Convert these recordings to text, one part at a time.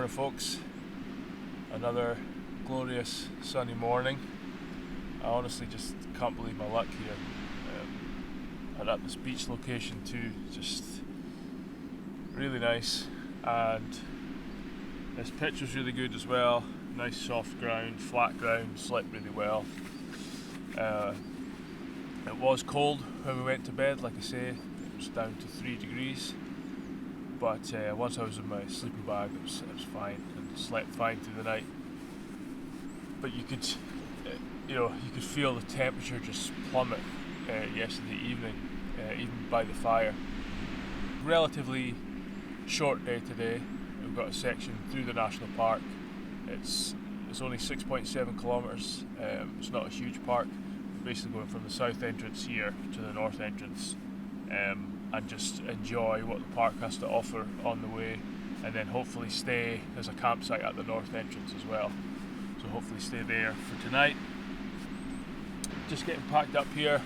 morning, folks. Another glorious sunny morning. I honestly just can't believe my luck here. And at this beach location too, just really nice. And this picture's really good as well. Nice soft ground, flat ground, slept really well. It was cold when we went to bed, like I say, it was down to 3 degrees. But once I was in my sleeping bag, it was fine, and slept fine through the night. But you could feel the temperature just plummet yesterday evening, even by the fire. Relatively short day today. We've got a section through the national park. It's only 6.7 kilometres. It's not a huge park. We're basically going from the south entrance here to the north entrance, and just enjoy what the park has to offer on the way, and then hopefully stay. There's a campsite at the north entrance as well, so hopefully stay there for tonight. Just getting packed up here,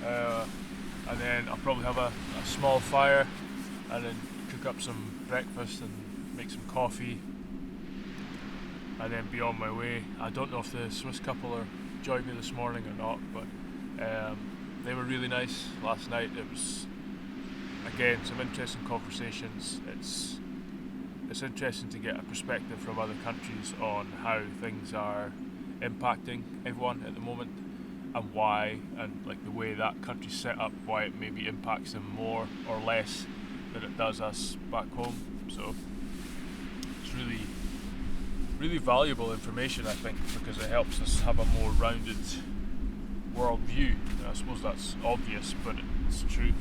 and then I'll probably have a small fire and then cook up some breakfast and make some coffee and then be on my way. I don't know if the Swiss couple are joined me this morning or not, but they were really nice last night. It was, again, some interesting conversations. It's interesting to get a perspective from other countries on how things are impacting everyone at the moment, and why, and like the way that country's set up, why it maybe impacts them more or less than it does us back home. So it's really valuable information, I think, because it helps us have a more rounded world view. I suppose that's obvious, but it's true.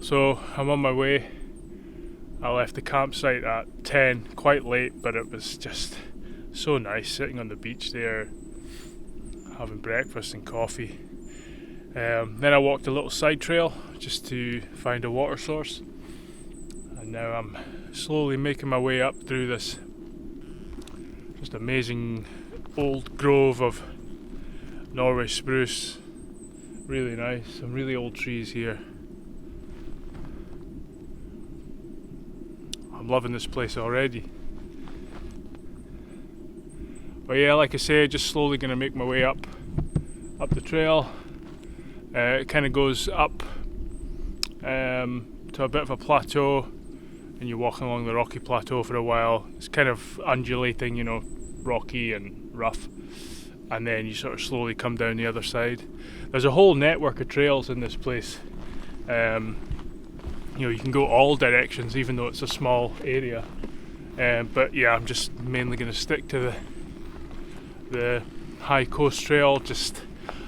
So I'm on my way. I left the campsite at 10, quite late, but it was just so nice sitting on the beach there, having breakfast and coffee. Then I walked a little side trail just to find a water source, and now I'm slowly making my way up through this just amazing old grove of Norway spruce. Really nice, some really old trees here. I'm loving this place already. But yeah, like I say, just slowly going to make my way up the trail. It kind of goes up to a bit of a plateau, and you're walking along the rocky plateau for a while. It's kind of undulating, rocky and rough, and then you sort of slowly come down the other side. There's a whole network of trails in this place. You can go all directions, even though it's a small area. But yeah, I'm just mainly going to stick to the High Coast Trail, just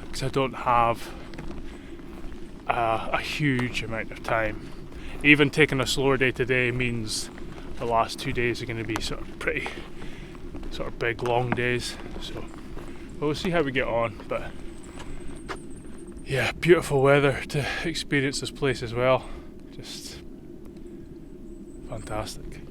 because I don't have a huge amount of time. Even taking a slower day today means the last 2 days are going to be sort of big, long days. So we'll see how we get on. But yeah, beautiful weather to experience this place as well. Just fantastic.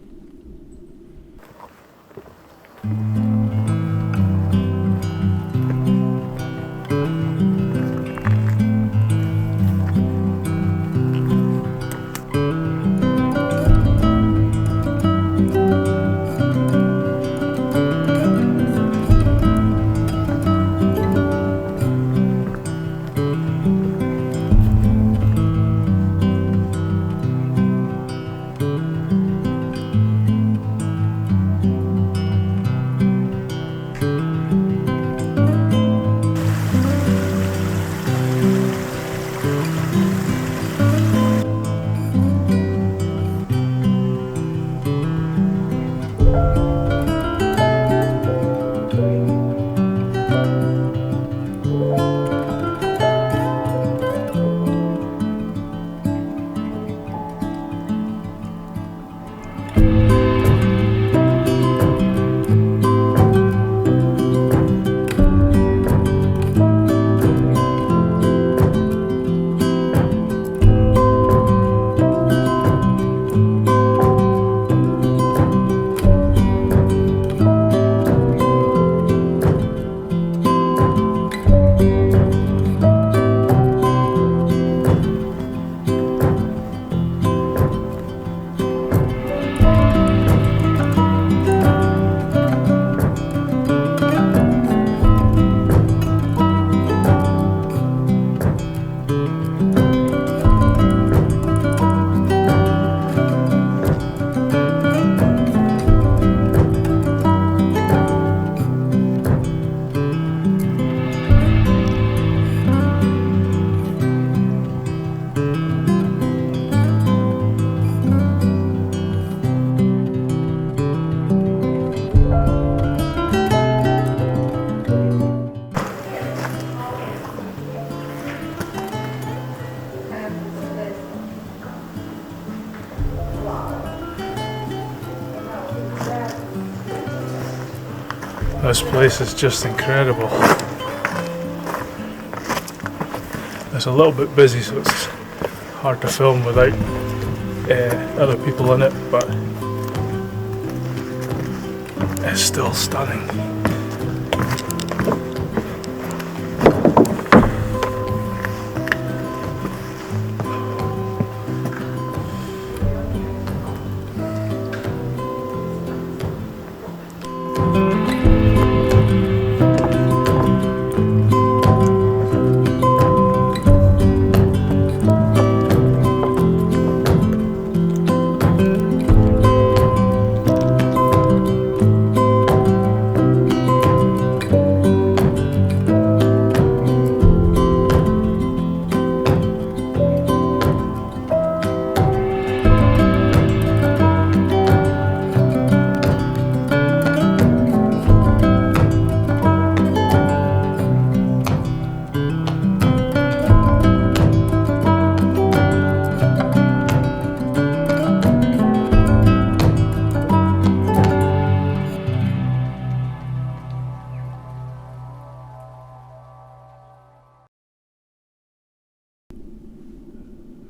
this place is just incredible. It's a little bit busy, so it's hard to film without other people in it, but it's still stunning.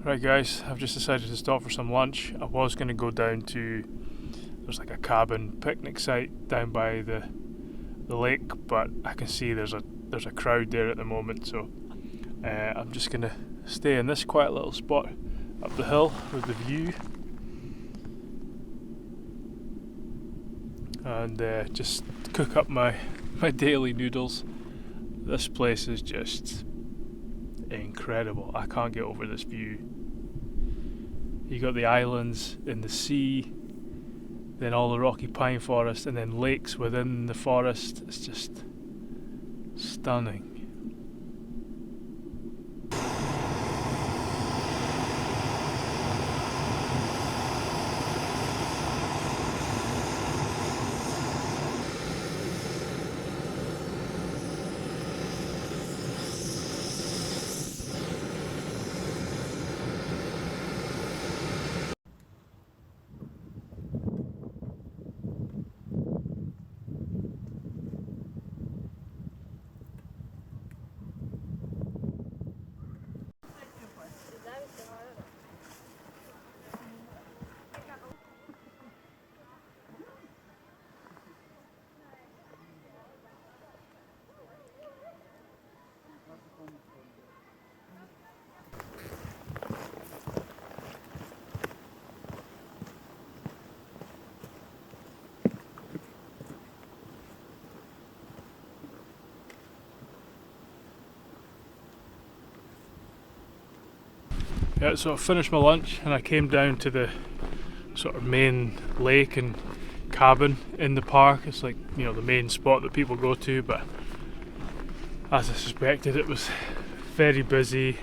Right guys, I've just decided to stop for some lunch. I was going to go down to, there's like a cabin picnic site down by the lake, but I can see there's a crowd there at the moment, so I'm just going to stay in this quiet little spot up the hill with the view and just cook up my daily noodles. This place is just incredible. I can't get over this view. You got the islands in the sea, then all the rocky pine forest, and then lakes within the forest. It's just stunning. Yeah, so I finished my lunch and I came down to the sort of main lake and cabin in the park. It's like, you know, the main spot that people go to, but as I suspected, it was very busy.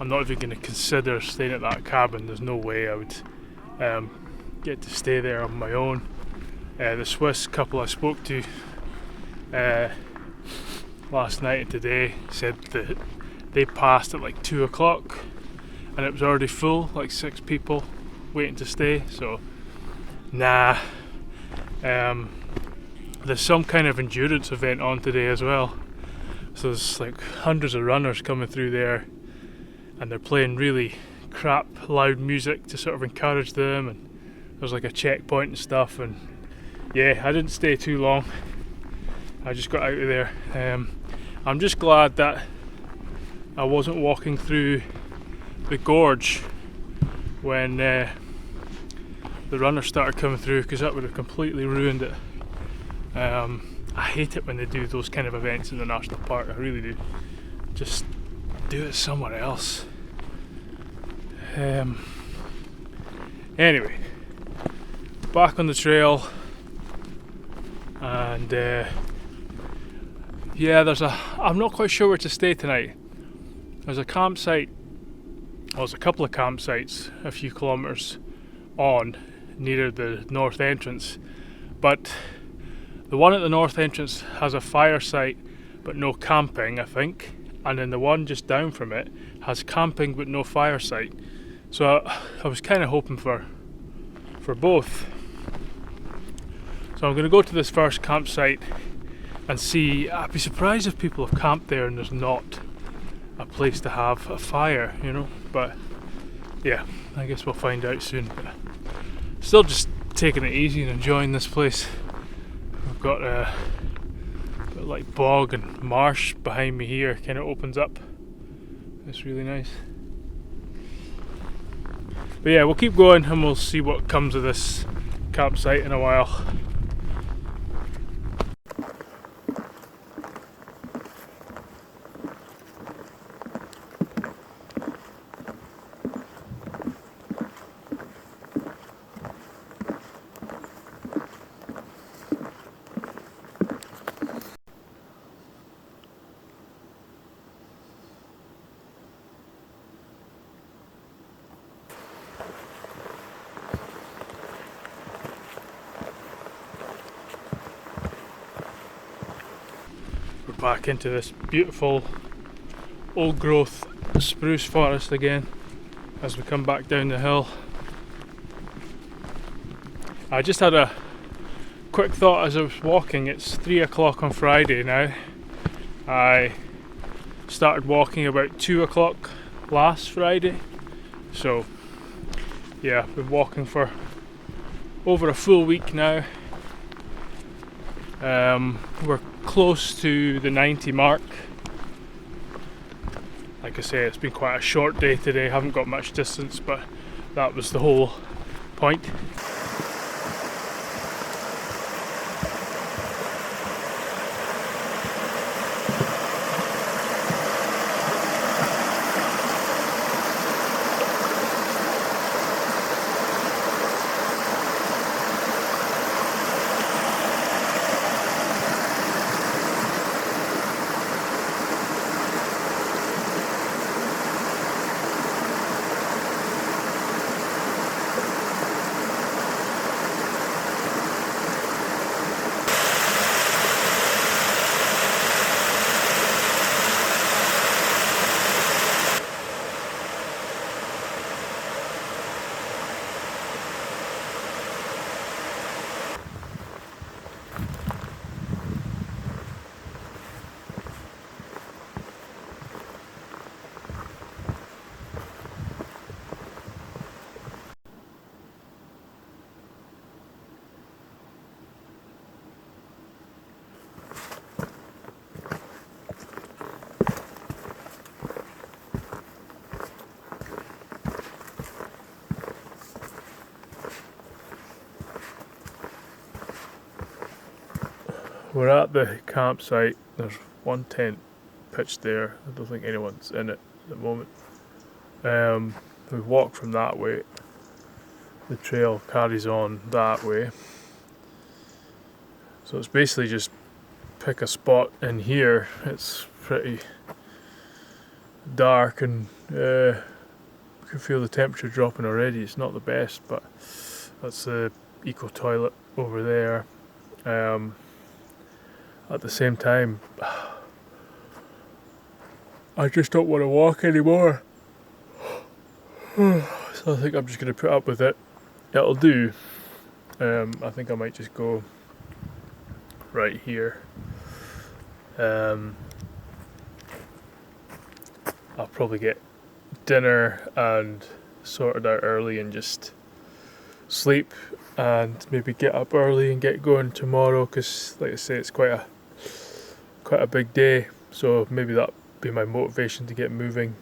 I'm not even going to consider staying at that cabin. There's no way I would get to stay there on my own. The Swiss couple I spoke to last night and today said that they passed at like 2 o'clock and it was already full, like 6 people waiting to stay, so nah. There's some kind of endurance event on today as well, so there's like hundreds of runners coming through there and they're playing really crap loud music to sort of encourage them, and there's like a checkpoint and stuff, and yeah, I didn't stay too long. I just got out of there. I'm just glad that I wasn't walking through the gorge when the runners started coming through, because that would have completely ruined it. I hate it when they do those kind of events in the national park, I really do. Just do it somewhere else. Anyway, back on the trail, and yeah, I'm not quite sure where to stay tonight. There's a campsite, well, there's a couple of campsites a few kilometres on near the north entrance, but the one at the north entrance has a fire site but no camping, I think, and then the one just down from it has camping but no fire site. So I was kind of hoping for both. So I'm going to go to this first campsite and see. I'd be surprised if people have camped there and there's not a place to have a fire, you know. But yeah, I guess we'll find out soon. But still just taking it easy and enjoying this place. I've got a like bog and marsh behind me here, kind of opens up. It's really nice. But yeah, we'll keep going and we'll see what comes of this campsite in a while. Back into this beautiful old growth spruce forest again as we come back down the hill. I just had a quick thought as I was walking. It's 3 o'clock on Friday now. I started walking about 2 o'clock last Friday, so yeah, I've been walking for over a full week now. We're close to the 90 mark. Like I say, it's been quite a short day today, haven't got much distance, but that was the whole point. We're at the campsite. There's one tent pitched there. I don't think anyone's in it at the moment. We walk from that way. The trail carries on that way. So it's basically just pick a spot in here. It's pretty dark and you can feel the temperature dropping already. It's not the best, but that's the eco toilet over there. At the same time, I just don't want to walk anymore. So I think I'm just going to put up with it. It'll do. I think I might just go right here. I'll probably get dinner and sorted out early and just sleep and maybe get up early and get going tomorrow, because like I say, it's quite a big day, so maybe that'll be my motivation to get moving.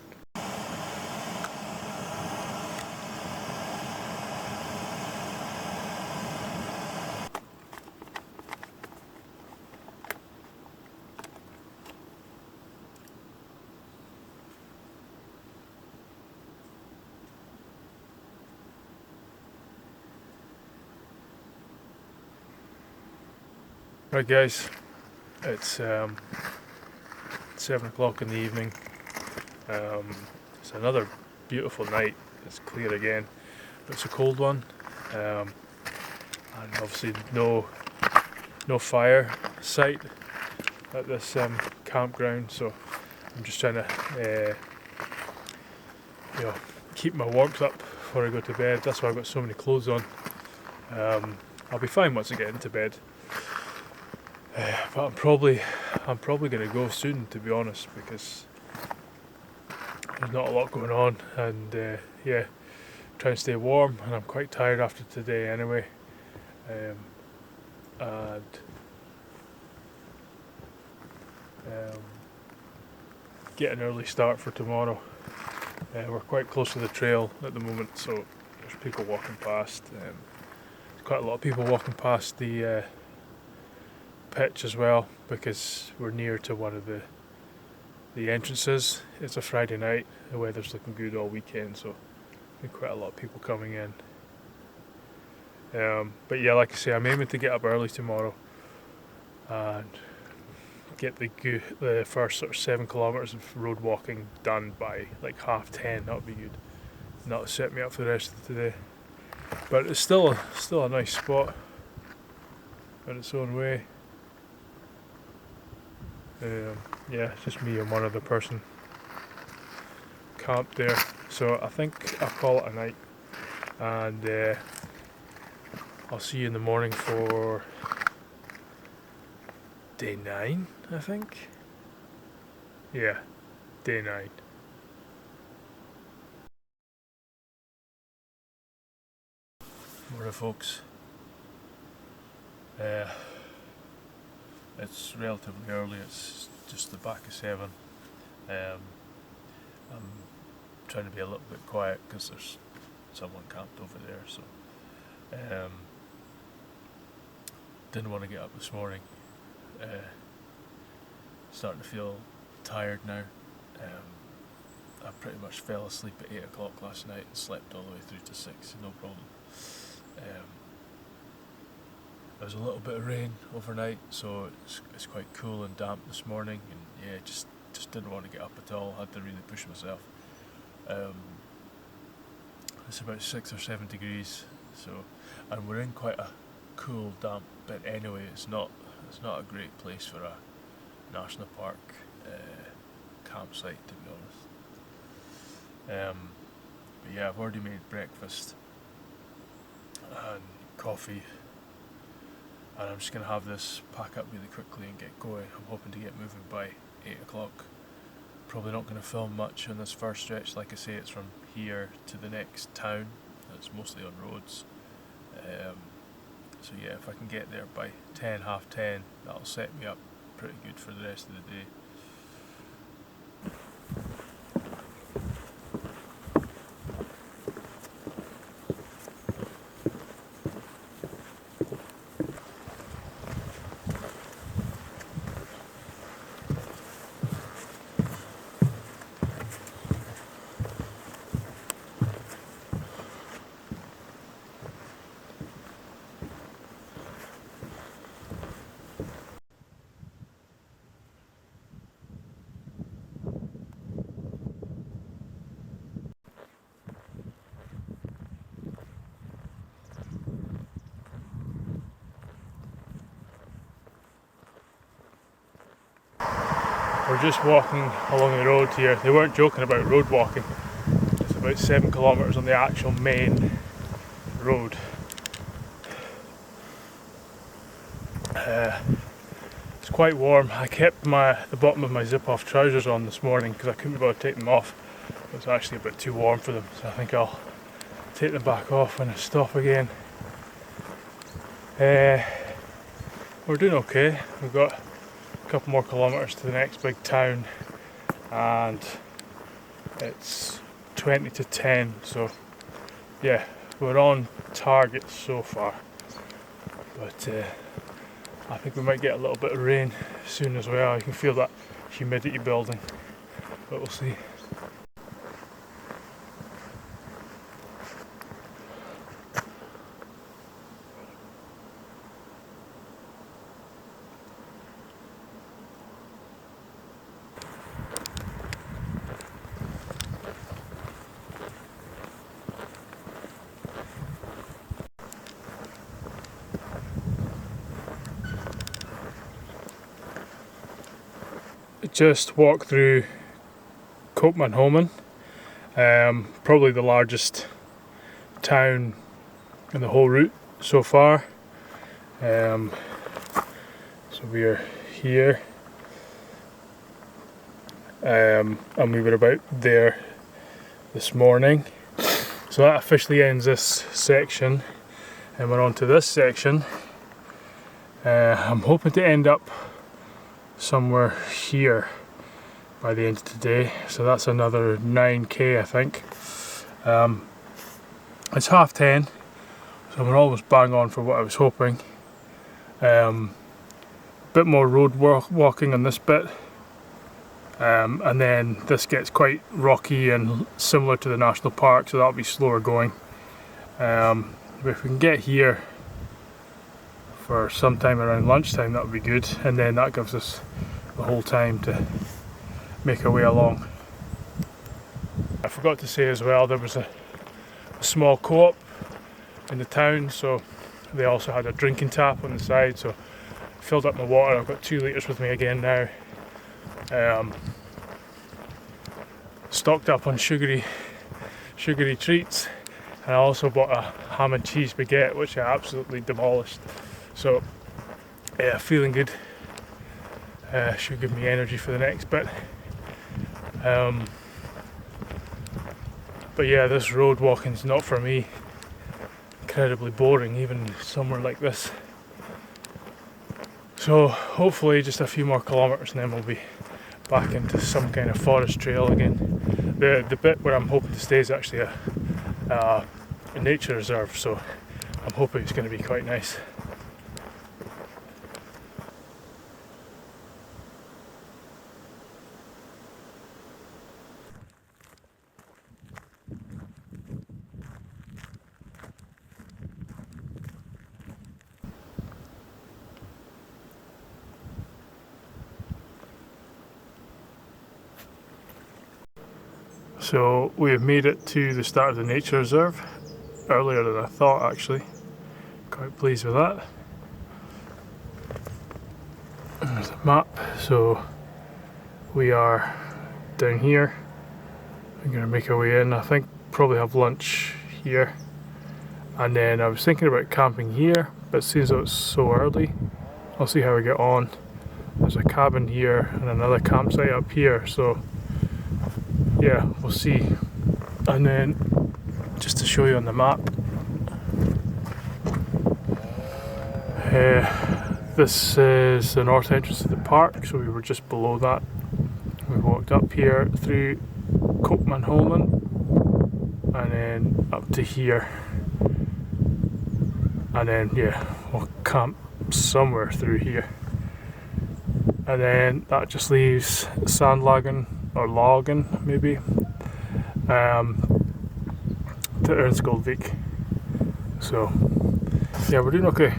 Right guys, it's 7 o'clock in the evening. It's another beautiful night. It's clear again, but it's a cold one, and obviously no fire site at this campground, so I'm just trying to keep my warmth up before I go to bed. That's why I've got so many clothes on. I'll be fine once I get into bed. But I'm probably going to go soon, to be honest, because there's not a lot going on, and yeah, trying to stay warm, and I'm quite tired after today anyway. And get an early start for tomorrow. We're quite close to the trail at the moment, so there's people walking past. There's quite a lot of people walking past the pitch as well, because we're near to one of the entrances. It's a Friday night, the weather's looking good all weekend, so there's quite a lot of people coming in. But yeah, like I say, I'm aiming to get up early tomorrow and get the first sort of 7 kilometres of road walking done by like 10:30. That would be good. And that'll set me up for the rest of today. But it's still a nice spot in its own way. Yeah, it's just me and one other person camped there. So I think I'll call it a night, and I'll see you in the morning for day 9, I think. Yeah, day 9. Morning, folks. It's relatively early, it's just the back of 7. I'm trying to be a little bit quiet because there's someone camped over there, so didn't want to get up this morning. Starting to feel tired now. I pretty much fell asleep at 8 o'clock last night and slept all the way through to 6, no problem. There was a little bit of rain overnight, so it's quite cool and damp this morning, and yeah, just didn't want to get up at all. Had to really push myself. It's about 6 or 7 degrees, so, and we're in quite a cool, damp bit anyway. It's not a great place for a national park campsite, to be honest. But yeah, I've already made breakfast and coffee, and I'm just going to have this pack up really quickly and get going. I'm hoping to get moving by 8 o'clock. Probably not going to film much on this first stretch. Like I say, it's from here to the next town. It's mostly on roads. So yeah, if I can get there by 10:30, that'll set me up pretty good for the rest of the day. We're just walking along the road here. They weren't joking about road walking. It's about 7 kilometres on the actual main road. It's quite warm. I kept the bottom of my zip-off trousers on this morning because I couldn't be bothered to take them off. It was actually a bit too warm for them, so I think I'll take them back off when I stop again. We're doing okay. We've got a couple more kilometres to the next big town, and it's 20 to 10, so yeah, we're on target so far, but I think we might get a little bit of rain soon as well. You can feel that humidity building, but we'll see. Just walked through Kopmanholmen, probably the largest town in the whole route so far. It's So we're here, and we were about there this morning. So that officially ends this section, and we're on to this section. I'm hoping to end up somewhere here by the end of today, so that's another 9k I think. It's 10:30, so we're almost bang on for what I was hoping. Bit more road walking on this bit, and then this gets quite rocky and similar to the national park, so that'll be slower going. But if we can get here for sometime around lunchtime, that would be good, and then that gives us the whole time to make our way along. I forgot to say as well, there was a small co-op in the town, so they also had a drinking tap on the side, so I filled up my water. I've got 2 litres with me again now. Stocked up on sugary treats, and I also bought a ham and cheese baguette, which I absolutely demolished. So yeah, feeling good. Should give me energy for the next bit. But yeah, this road walking's not for me. Incredibly boring, even somewhere like this. So hopefully just a few more kilometres and then we'll be back into some kind of forest trail again. The bit where I'm hoping to stay is actually a nature reserve, so I'm hoping it's going to be quite nice. So we have made it to the start of the nature reserve, earlier than I thought actually. Quite pleased with that. There's a map, so we are down here. We're going to make our way in. I think probably have lunch here. And then I was thinking about camping here, but since it's so early, I'll see how we get on. There's a cabin here and another campsite up here, so yeah, we'll see. And then just to show you on the map, this is the north entrance of the park, so we were just below that. We walked up here through Kopmanholmen and then up to here, and then yeah, we'll camp somewhere through here, and then that just leaves Sandlagen or Lagen maybe to Örnsköldsvik. So yeah, we're doing okay.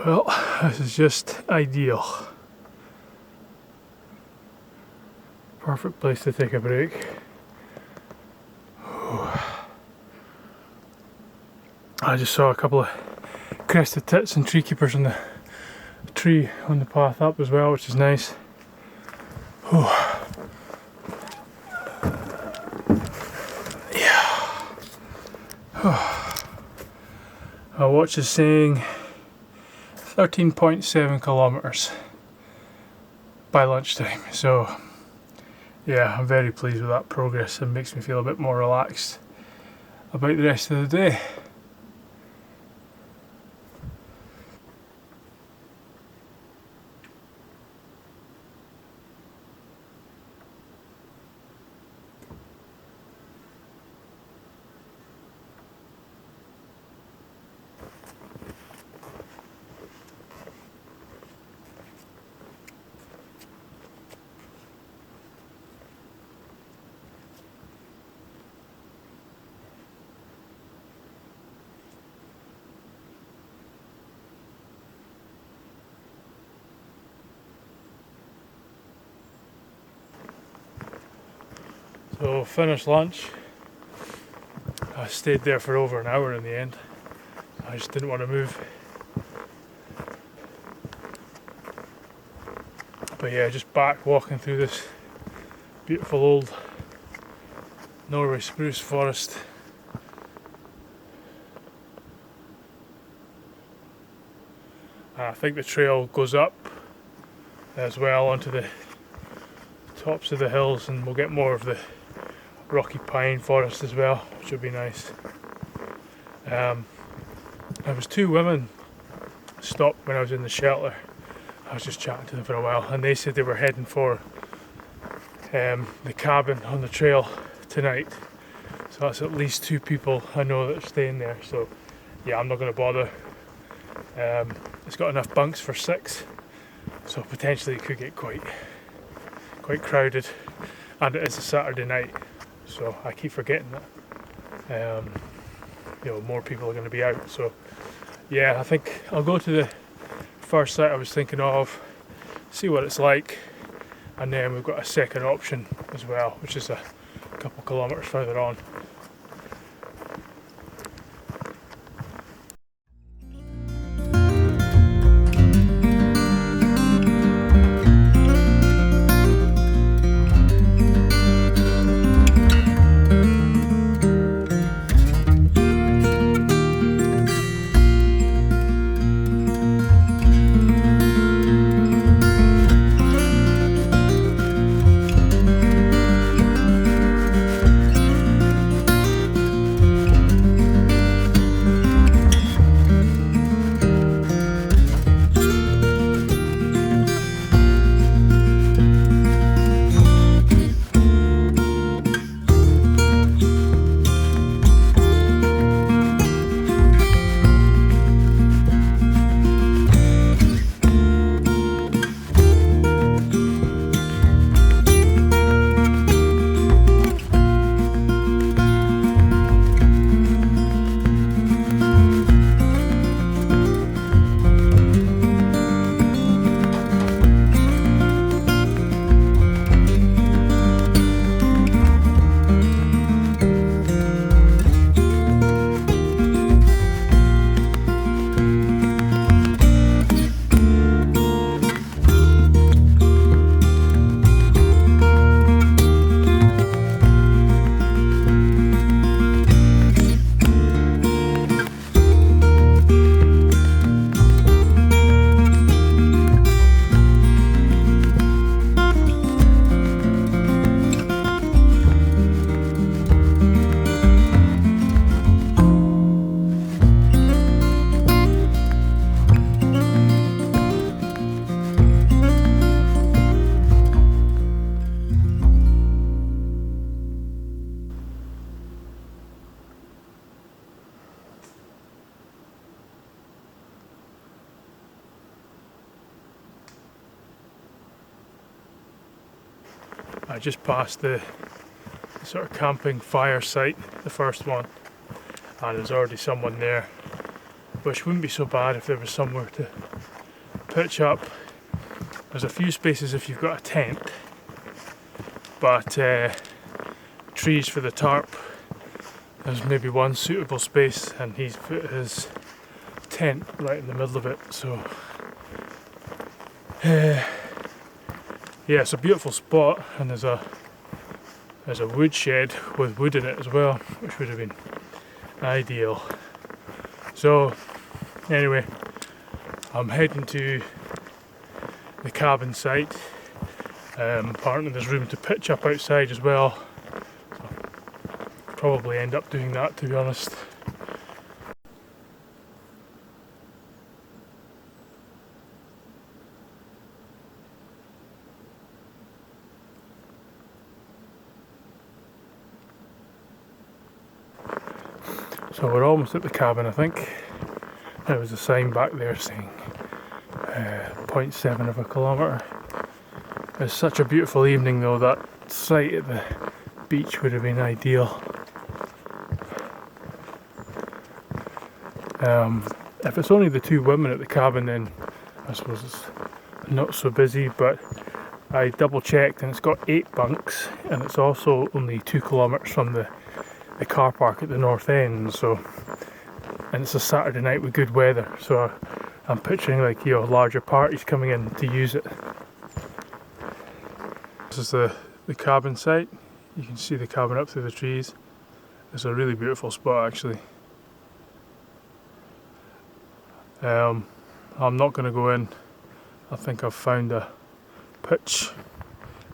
Well, this is just ideal. Perfect place to take a break. I just saw a couple of crested tits and tree keepers in the tree on the path up as well, which is nice. Yeah. Our watch is saying 13.7 kilometres by lunchtime, so yeah, I'm very pleased with that progress. It makes me feel a bit more relaxed about the rest of the day. So finished lunch. I stayed there for over an hour in the end. I just didn't want to move. But yeah, just back walking through this beautiful old Norway spruce forest. I think the trail goes up as well onto the tops of the hills, and we'll get more of the rocky pine forest as well, which will be nice. There was two women stopped when I was in the shelter. I was just chatting to them for a while, and they said they were heading for the cabin on the trail tonight. So that's at least two people I know that are staying there. So yeah, I'm not going to bother. It's got enough bunks for 6, so potentially it could get quite crowded, and it is a Saturday night, so I keep forgetting that more people are going to be out. So yeah, I think I'll go to the first site I was thinking of, see what it's like, and then we've got a second option as well, which is a couple kilometres further on. I just passed the sort of camping fire site, the first one, and there's already someone there, which wouldn't be so bad if there was somewhere to pitch up. There's a few spaces if you've got a tent, but trees for the tarp, there's maybe one suitable space, and he's put his tent right in the middle of it. So yeah, it's a beautiful spot, and there's a wood shed with wood in it as well, which would have been ideal. So anyway, I'm heading to the cabin site. Apparently there's room to pitch up outside as well, so probably end up doing that, to be honest. So we're almost at the cabin, I think. There was a sign back there saying 0.7 of a kilometre. It's such a beautiful evening though, that site at the beach would have been ideal. If it's only the two women at the cabin, then I suppose it's not so busy, but I double checked and it's got 8 bunks, and it's also only 2 kilometres from the the car park at the north end. So, and it's a Saturday night with good weather, so I'm picturing like, you know, larger parties coming in to use it. This is the cabin site. You can see the cabin up through the trees. It's a really beautiful spot actually. I'm not going to go in. I think I've found a pitch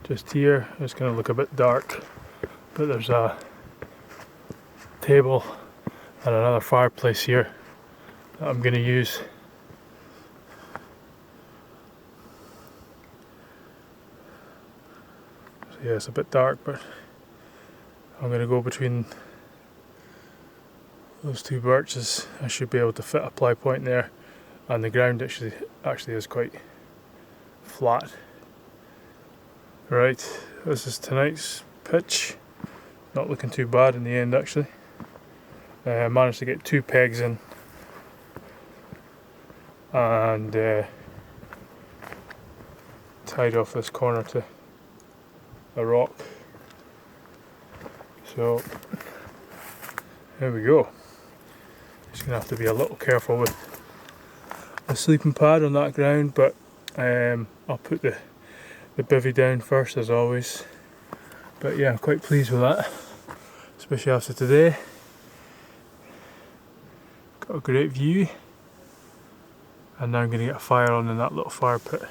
just here. It's going to look a bit dark, but there's a table and another fireplace here that I'm going to use. So yeah, it's a bit dark, but I'm going to go between those two birches. I should be able to fit a ply point there, and the ground actually is quite flat. Right, this is tonight's pitch. Not looking too bad in the end actually. I managed to get 2 pegs in and tied off this corner to a rock. So there we go. Just gonna have to be a little careful with a sleeping pad on that ground, but I'll put the bivvy down first as always. But yeah, I'm quite pleased with that, especially after today. Got a great view, and now I'm going to get a fire on in that little fire pit.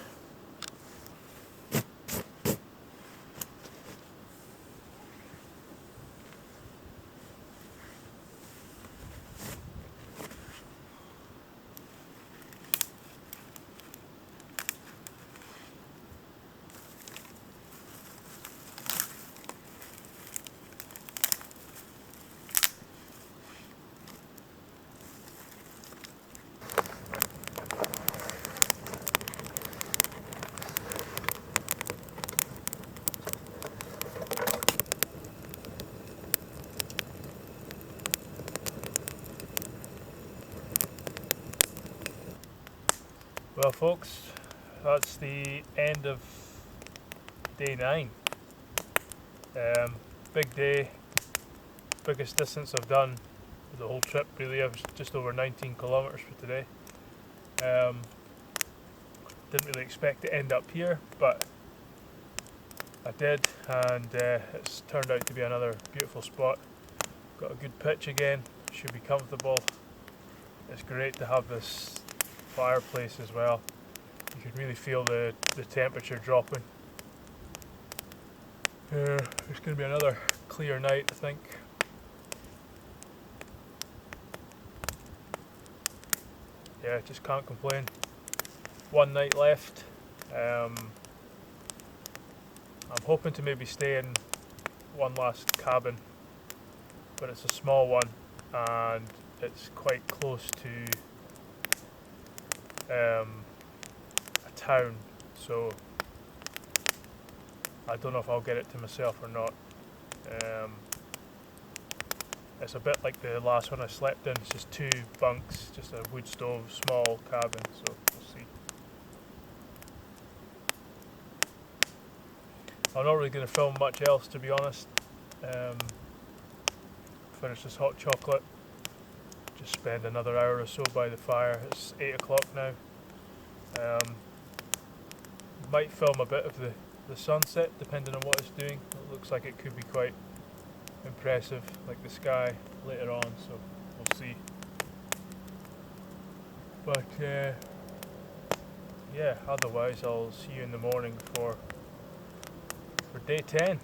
Well folks, that's the end of day 9. Big day, biggest distance I've done the whole trip really. I was just over 19 kilometers for today. Didn't really expect to end up here, but I did, and it's turned out to be another beautiful spot. Got a good pitch again, should be comfortable. It's great to have this fireplace as well. You can really feel the temperature dropping. It's going to be another clear night, I think. Yeah, just can't complain. One night left. I'm hoping to maybe stay in one last cabin, but it's a small one and it's quite close to a town, so I don't know if I'll get it to myself or not. It's a bit like the last one I slept in. It's just 2 bunks, just a wood stove, small cabin, so we'll see. I'm not really going to film much else, to be honest. Finish this hot chocolate, just spend another hour or so by the fire. It's 8 o'clock now. Might film a bit of the sunset depending on what it's doing. It looks like it could be quite impressive, like the sky later on, so we'll see. But yeah, otherwise I'll see you in the morning for day 10.